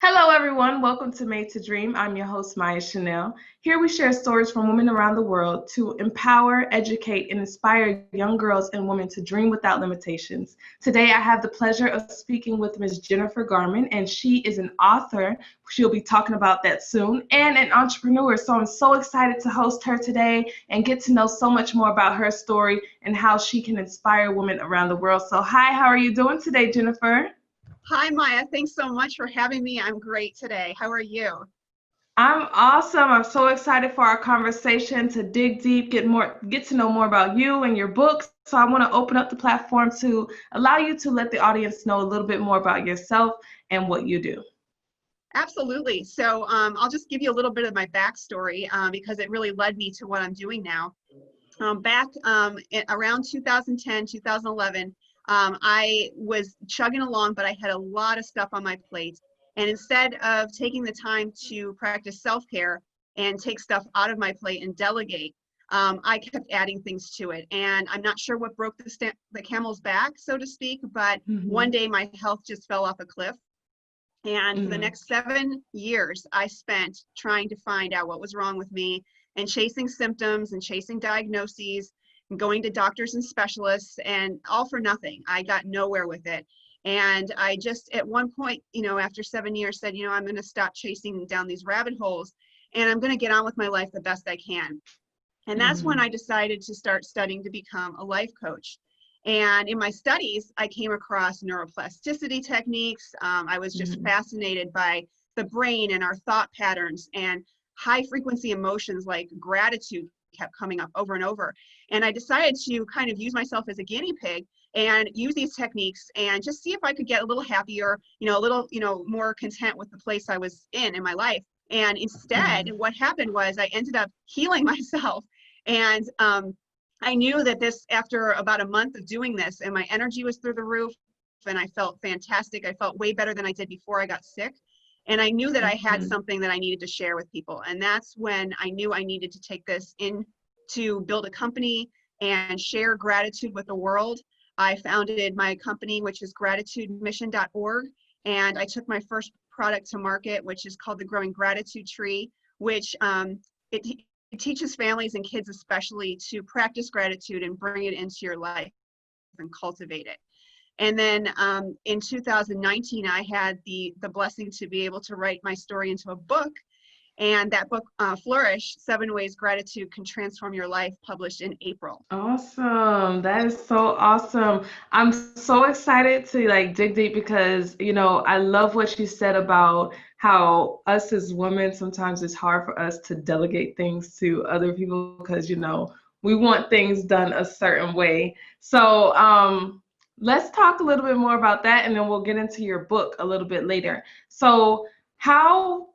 Hello, everyone. Welcome to Made to Dream. I'm your host, Maya Chanel. Here we share stories from women around the world to empower, educate, and inspire young girls and women to dream without limitations. Today, I have the pleasure of speaking with Ms. Jennifer Garman, and she is an author. She'll be talking about that soon, and an entrepreneur. So I'm so excited to host her today and get to know so much more about her story and how she can inspire women around the world. So, hi, how are you doing today, Jennifer? Hi, Maya. Thanks so much for having me. I'm great today. How are you? I'm awesome. I'm so excited for our conversation to dig deep, get to know more about you and your books. So I want to open up the platform to allow you to let the audience know a little bit more about yourself and what you do. Absolutely. I'll just give you a little bit of my backstory because it really led me to what I'm doing now. Around 2010, 2011, I was chugging along, but I had a lot of stuff on my plate. And instead of taking the time to practice self-care and take stuff out of my plate and delegate, I kept adding things to it. And I'm not sure what broke the camel's back, so to speak, but one Mm-hmm. day my health just fell off a cliff. And for the Mm-hmm. next 7 years, I spent trying to find out what was wrong with me and chasing symptoms and chasing diagnoses and going to doctors and specialists, and all for nothing. I got nowhere with it. And I just, at one point, after 7 years, said, I'm going to stop chasing down these rabbit holes and I'm going to get on with my life the best I can. And that's when Mm-hmm. I decided to start studying to become a life coach. And in my studies, I came across neuroplasticity techniques. I was just Mm-hmm. fascinated by the brain and our thought patterns, and high frequency emotions like gratitude kept coming up over and over. And I decided to kind of use myself as a guinea pig and use these techniques and just see if I could get a little happier, a little, more content with the place I was in my life. And instead, Mm-hmm. what happened was I ended up healing myself. And I knew that after about a month of doing this, and my energy was through the roof, and I felt fantastic. I felt way better than I did before I got sick. And I knew that I had Mm-hmm. something that I needed to share with people. And that's when I knew I needed to take this in to build a company and share gratitude with the world. I founded my company, which is gratitudemission.org. And I took my first product to market, which is called the Growing Gratitude Tree, which it teaches families and kids especially to practice gratitude and bring it into your life and cultivate it. And then in 2019, I had the blessing to be able to write my story into a book. And that book, Flourish, 7 Ways Gratitude Can Transform Your Life, published in April. Awesome. That is so awesome. I'm so excited to like dig deep because, I love what you said about how us as women, sometimes it's hard for us to delegate things to other people because, we want things done a certain way. So, let's talk a little bit more about that and then we'll get into your book a little bit later. So, how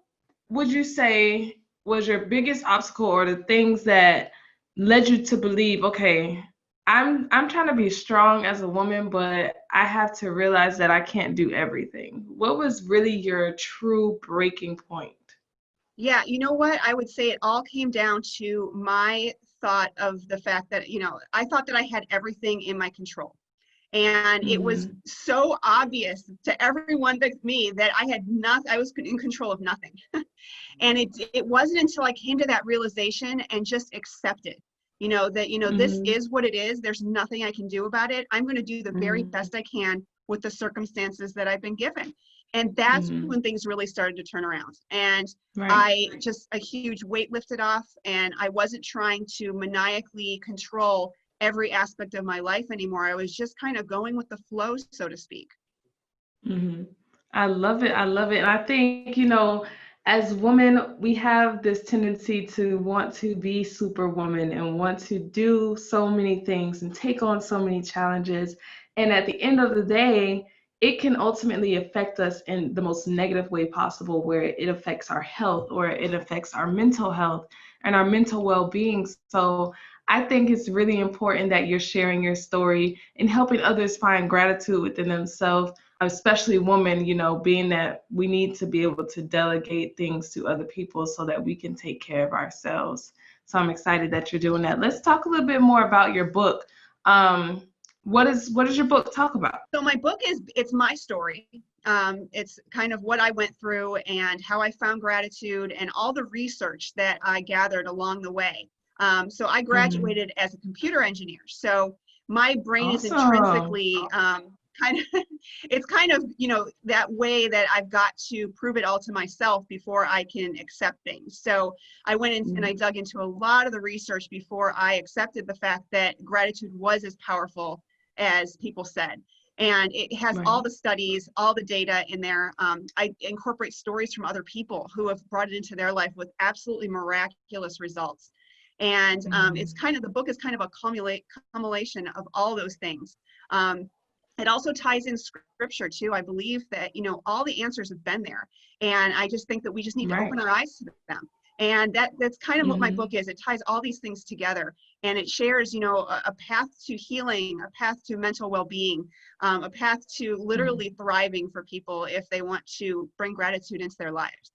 would you say was your biggest obstacle or the things that led you to believe, okay, I'm trying to be strong as a woman, but I have to realize that I can't do everything. What was really your true breaking point? Yeah, you know what? I would say it all came down to my thought of the fact that, I thought that I had everything in my control. And it was Mhm. so obvious to everyone but me that I had nothing, I was in control of nothing. And it wasn't until I came to that realization and just accepted, that, this Mhm. is what it is. There's nothing I can do about it. I'm going to do the very Mhm. best I can with the circumstances that I've been given. And that's Mhm. when things really started to turn around. And Right. I just, a huge weight lifted off, and I wasn't trying to maniacally control every aspect of my life anymore. I was just kind of going with the flow, so to speak. Mhm. I love it. I love it. And I think, as women, we have this tendency to want to be superwoman and want to do so many things and take on so many challenges. And at the end of the day, it can ultimately affect us in the most negative way possible, where it affects our health or it affects our mental health and our mental well-being. So I think it's really important that you're sharing your story and helping others find gratitude within themselves, especially women, being that we need to be able to delegate things to other people so that we can take care of ourselves. So I'm excited that you're doing that. Let's talk a little bit more about your book. Um, what does your book talk about? So my book it's my story. It's kind of what I went through and how I found gratitude and all the research that I gathered along the way. So I Hmm. graduated as a computer engineer. So my brain is Awesome. intrinsically kind of, it's kind of, you know, that way that I've got to prove it all to myself before I can accept things. So I went in and I dug into a lot of the research before I accepted the fact that gratitude was as powerful as people said. And it has all Right. the studies, all the data in there. I incorporate stories from other people who have brought it into their life with absolutely miraculous results. And it's Hmm. kind of, the book is kind of a culmination of all those things. Um, it also ties in scripture too. I believe that, you know, all the answers have been there. And I just think that we just need to Right. open our eyes to them. And that's kind of what my book Hmm. is. It ties all these things together and it shares, you know, a path to healing, a path to mental well-being, a path to Hmm. literally thriving for people if they want to bring gratitude into their lives.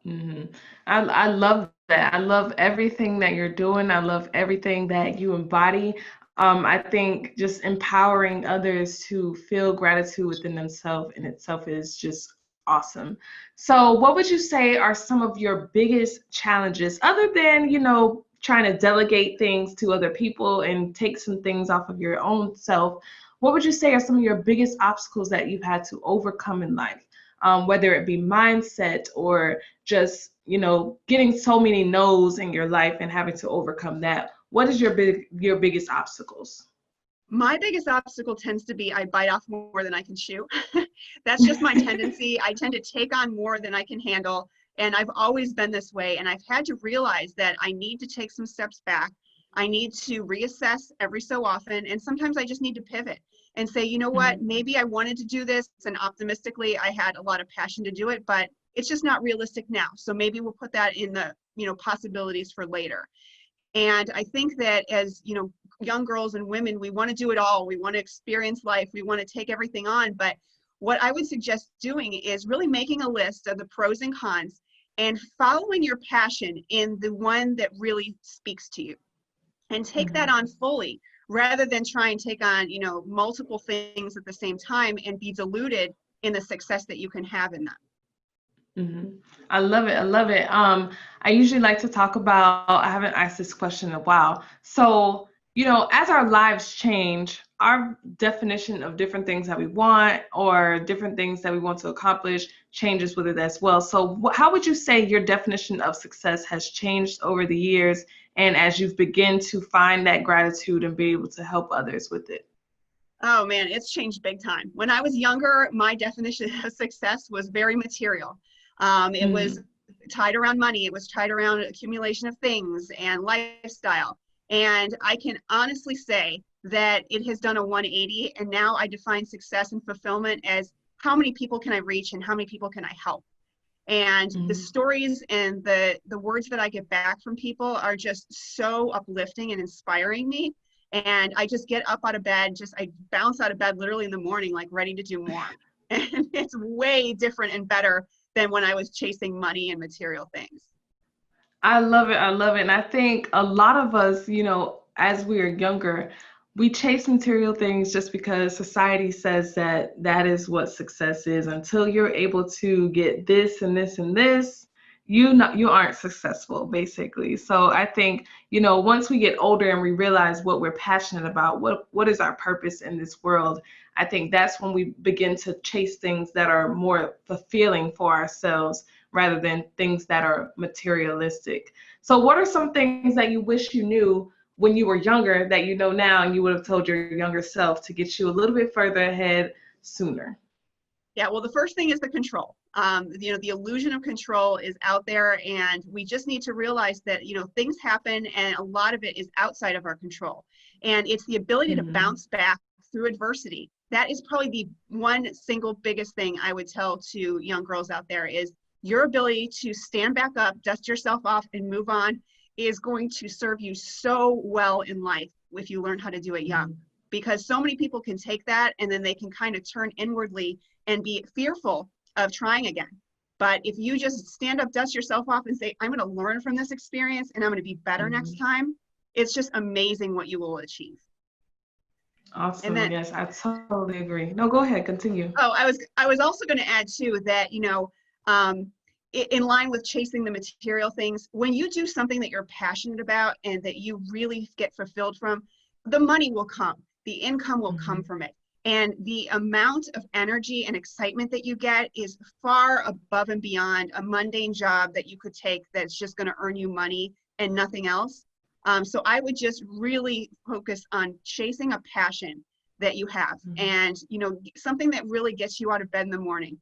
Hmm. I love that. I love everything that you're doing. I love everything that you embody. I think just empowering others to feel gratitude within themselves in itself is just awesome. So, what would you say are some of your biggest challenges, other than, trying to delegate things to other people and take some things off of your own self? What would you say are some of your biggest obstacles that you've had to overcome in life? Whether it be mindset or just getting so many no's in your life and having to overcome that. What is your biggest obstacles? My biggest obstacle tends to be I bite off more than I can chew. That's just my tendency. I tend to take on more than I can handle. And I've always been this way. And I've had to realize that I need to take some steps back. I need to reassess every so often. And sometimes I just need to pivot and say, you know what, Mhm. maybe I wanted to do this. And optimistically, I had a lot of passion to do it, but it's just not realistic now. So maybe we'll put that in the, you know, possibilities for later. And I think that as, you know, young girls and women, we want to do it all. We want to experience life. We want to take everything on. But what I would suggest doing is really making a list of the pros and cons and following your passion in the one that really speaks to you and take that Mhm. on fully rather than try and take on, you know, multiple things at the same time and be diluted in the success that you can have in them. Mhm. I love it. I love it. I usually like to talk about, I haven't asked this question in a while. So, as our lives change, our definition of different things that we want or different things that we want to accomplish changes with it as well. So, how would you say your definition of success has changed over the years and as you've begun to find that gratitude and be able to help others with it? Oh man, it's changed big time. When I was younger, my definition of success was very material. It was Mhm. tied around money, it was tied around accumulation of things and lifestyle. And I can honestly say that it has done a 180. And now I define success and fulfillment as how many people can I reach and how many people can I help? And the Mhm. stories and the words that I get back from people are just so uplifting and inspiring me. And I just get up out of bed, just I bounce out of bed literally in the morning, like ready to do more. And it's way different and better than when I was chasing money and material things. I love it. I love it. And I think a lot of us, as we are younger, we chase material things just because society says that that is what success is. Until you're able to get this and this and this, you aren't successful, basically. So I think, once we get older and we realize what we're passionate about, what is our purpose in this world, I think that's when we begin to chase things that are more fulfilling for ourselves rather than things that are materialistic. So, what are some things that you wish you knew when you were younger that you know now and you would have told your younger self to get you a little bit further ahead sooner? Yeah, well, the first thing is the control. You know, the illusion of control is out there, and we just need to realize that, you know, things happen and a lot of it is outside of our control. And it's the ability to Mhm. bounce back through adversity. That is probably the one single biggest thing I would tell to young girls out there is your ability to stand back up, dust yourself off, and move on is going to serve you so well in life if you learn how to do it young. Mhm. Because so many people can take that and then they can kind of turn inwardly and be fearful of trying again. But if you just stand up, dust yourself off, and say, I'm going to learn from this experience and I'm going to be better next Mhm. time, it's just amazing what you will achieve. And Awesome. then, Yes, I totally agree. No, go ahead, continue. oh, I was also going to add too that, um, in line with chasing the material things, when you do something that you're passionate about and that you really get fulfilled from, the money will come, the income will come Mhm. from it. And the amount of energy and excitement that you get is far above and beyond a mundane job that you could take that's just going to earn you money and nothing else. So I would just really focus on chasing a passion that you have, Mhm. and something that really gets you out of bed in the morning.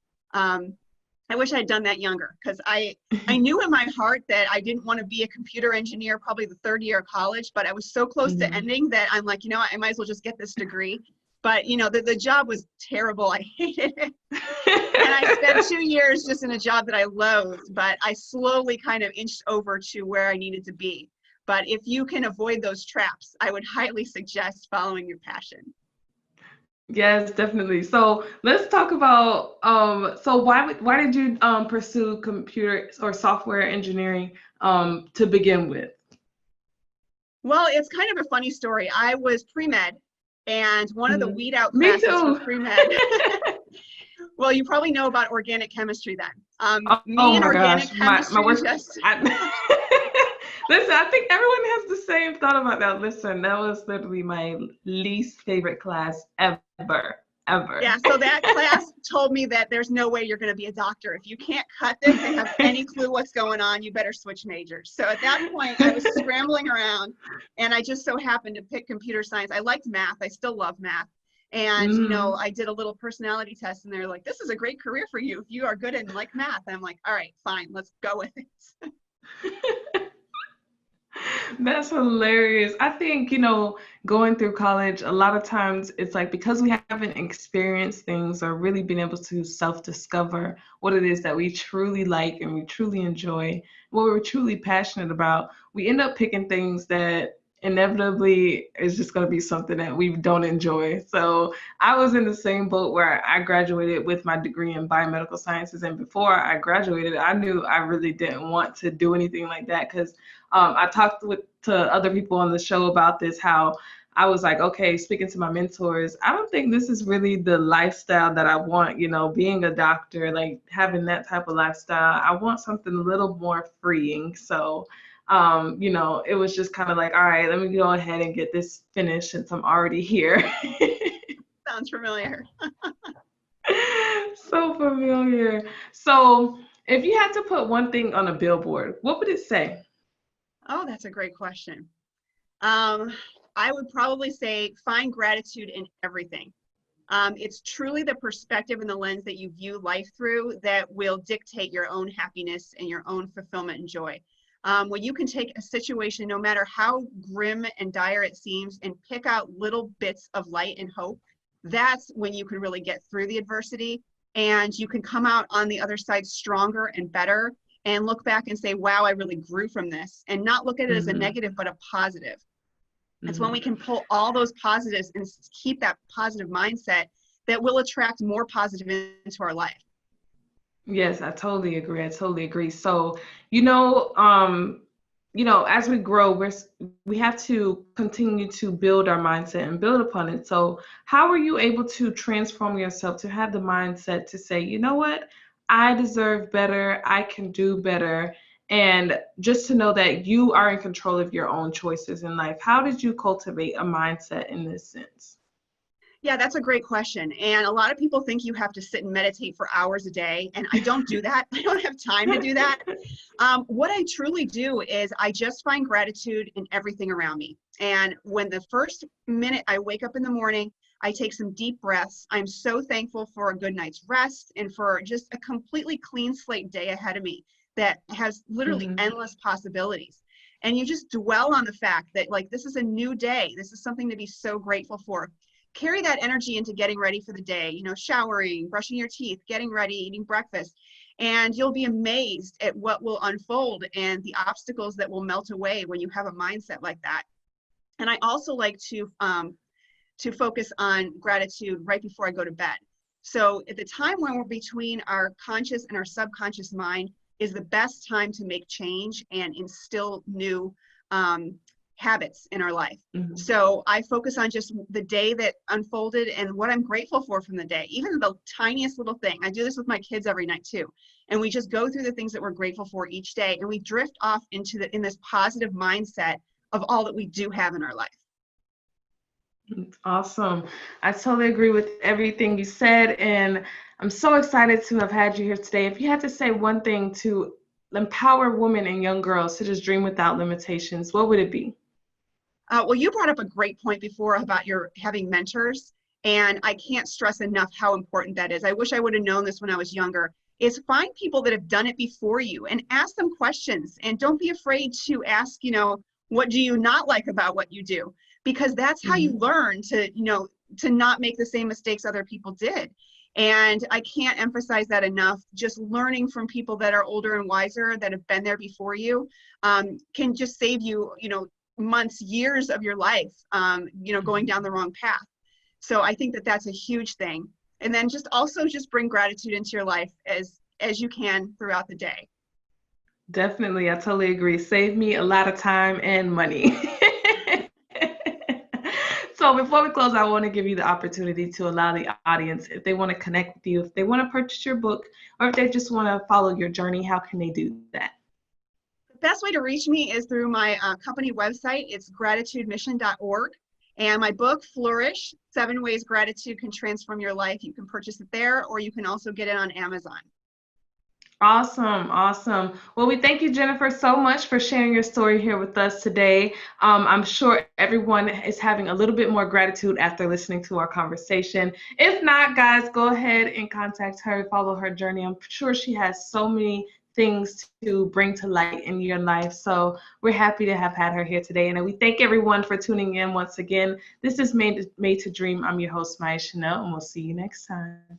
I wish I had done that younger, because I knew in my heart that I didn't want to be a computer engineer probably the third year of college, but I was so close to Mhm. ending that I'm like, I might as well just get this degree. But the job was terrible. I hated it. And I spent 2 years just in a job that I loathed, but I slowly kind of inched over to where I needed to be. But if you can avoid those traps, I would highly suggest following your passion. Yes, definitely. So let's talk about so why did you pursue computer or software engineering to begin with? Well, it's kind of a funny story. I was pre-med, and one of the Mhm. weed out Me classes for too. pre-med. Well, you probably know about organic chemistry then. Oh Me and my organic gosh, my chemistry worst. just, I, listen, I think everyone has the same thought about that. Listen, that was literally my least favorite class ever. yeah, so that class told me that there's no way you're going to be a doctor. If you can't cut this and have any clue what's going on, you better switch majors. So at that point, I was scrambling around, and I just so happened to pick computer science. I liked math. I still love math. And, Mhm. I did a little personality test, and they're like, this is a great career for you if you are good and like math. And I'm like, all right, fine, let's go with it. That's hilarious. I think, going through college, a lot of times it's like because we haven't experienced things or really been able to self-discover what it is that we truly like and we truly enjoy, what we're truly passionate about, we end up picking things that inevitably is just going to be something that we don't enjoy. So I was in the same boat where I graduated with my degree in biomedical sciences. And before I graduated, I knew I really didn't want to do anything like that because I talked to other people on the show about this, how I was like, okay, speaking to my mentors, I don't think this is really the lifestyle that I want, being a doctor, like having that type of lifestyle. I want something a little more freeing. So, it was just kind of like, all right, let me go ahead and get this finished since I'm already here. Sounds familiar. So familiar. So, if you had to put one thing on a billboard, what would it say? Oh, that's a great question. Um, I would probably say find gratitude in everything. It's truly the perspective and the lens that you view life through that will dictate your own happiness and your own fulfillment and joy. When you can take a situation, no matter how grim and dire it seems, and pick out little bits of light and hope, that's when you can really get through the adversity, and you can come out on the other side stronger and better, and look back and say, wow, I really grew from this, and not look at it as a Hmm. negative, but a positive. It's when we Hmm. can pull all those positives and keep that positive mindset that will attract more positive into our life. Yes, I totally agree. I totally agree. So, as we grow, we have to continue to build our mindset and build upon it. So, how are you able to transform yourself to have the mindset to say, you know what, I deserve better, I can do better, and just to know that you are in control of your own choices in life? How did you cultivate a mindset in this sense? Yeah, that's a great question. And a lot of people think you have to sit and meditate for hours a day. And I don't do that. I don't have time to do that. What I truly do is I just find gratitude in everything around me. And when the first minute I wake up in the morning, I take some deep breaths. I'm so thankful for a good night's rest and for just a completely clean slate day ahead of me that has literally Hmm. endless possibilities. And you just dwell on the fact that, like, this is a new day. This is something to be so grateful for. Carry that energy into getting ready for the day, showering, brushing your teeth, getting ready, eating breakfast, and you'll be amazed at what will unfold and the obstacles that will melt away when you have a mindset like that. And I also like to focus on gratitude right before I go to bed. So at the time when we're between our conscious and our subconscious mind is the best time to make change and instill new um, habits in our life. Mhm. So I focus on just the day that unfolded and what I'm grateful for from the day, even the tiniest little thing. I do this with my kids every night too. And we just go through the things that we're grateful for each day, and we drift off into in this positive mindset of all that we do have in our life. Awesome. I totally agree with everything you said, and I'm so excited to have had you here today. If you had to say one thing to empower women and young girls to just dream without limitations, what would it be? Well, you brought up a great point before about your having mentors, and I can't stress enough how important that is. I wish I would have known this when I was younger. Is find people that have done it before you and ask them questions, and don't be afraid to ask, what do you not like about what you do? Because that's how you Mhm. learn to, to not make the same mistakes other people did. And I can't emphasize that enough. Just learning from people that are older and wiser that have been there before you can just save you, months, years of your life, going down the wrong path. So I think that that's a huge thing. And then just also just bring gratitude into your life as you can throughout the day. Definitely, I totally agree. Save me a lot of time and money. So before we close, I want to give you the opportunity to allow the audience, if they want to connect with you, if they want to purchase your book, or if they just want to follow your journey, how can they do that? The best way to reach me is through my company website. It's gratitudemission.org. And my book, Flourish, 7 Ways Gratitude Can Transform Your Life. You can purchase it there, or you can also get it on Amazon. Awesome, awesome. Well, we thank you, Jennifer, so much for sharing your story here with us today. I'm sure everyone is having a little bit more gratitude after listening to our conversation. If not, guys, go ahead and contact her, follow her journey. I'm sure she has so many things to bring to light in your life. So we're happy to have had her here today. And we thank everyone for tuning in once again. This is Made to Dream. I'm your host, Maya Chanel, and we'll see you next time.